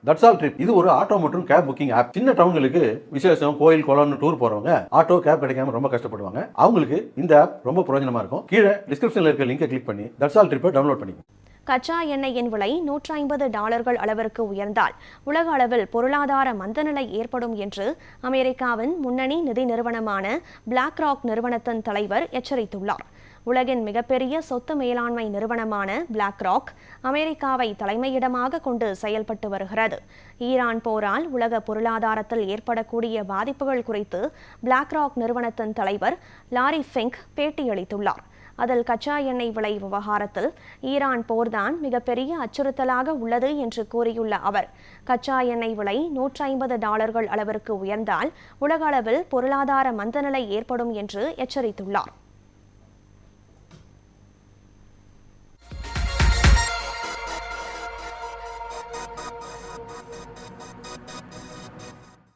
That's all trip இது ஒரு auto மற்றும் கேப் புக்கிங் ஆப். சின்ன டவுன்களுக்கு விசேஷம், கோயில், குளம்னு டூர் போறவங்க ஆட்டோ கேப் கிடைக்காம ரொம்ப கஷ்டப்படுவாங்க. அவங்களுக்கு இந்த ஆப் ரொம்ப பிரயோஜனமா இருக்கும். கீழே டிஸ்கிரிப்ஷன்ல இருக்க லிங்கை கிளிக் பண்ணி தட்ஸ் ஆல் ட்ரிப்பை டவுன்லோட் பண்ணிக்கோங்க. கச்சா எண்ணெயின் விலை $150 அளவிற்கு உயர்ந்தால் உலக அளவில் பொருளாதார மந்தநிலை ஏற்படும் என்று அமெரிக்காவின் முன்னணி நிதி நிறுவனமான பிளாக் ராக் நிறுவனத்தின் தலைவர் எச்சரித்துள்ளார். உலகின் மிகப்பெரிய சொத்து மேலாண்மை நிறுவனமான பிளாக் ராக் அமெரிக்காவை தலைமையிடமாக கொண்டு செயல்பட்டு வருகிறது. ஈரான் போரால் உலக பொருளாதாரத்தில் ஏற்படக்கூடிய பாதிப்புகள் குறித்து பிளாக் ராக் நிறுவனத்தின் தலைவர் லாரி ஃபிங்க் பேட்டியளித்துள்ளார். அதில் கச்சா எண்ணெய் விலை விவகாரத்தில் ஈரான் போர்தான் மிகப்பெரிய அச்சுறுத்தலாக உள்ளது என்று கூறியுள்ள அவர், கச்சா எண்ணெய் விலை $150 அளவிற்கு உயர்ந்தால் உலக அளவில் பொருளாதார மந்தநிலை ஏற்படும் என்று எச்சரித்துள்ளார்.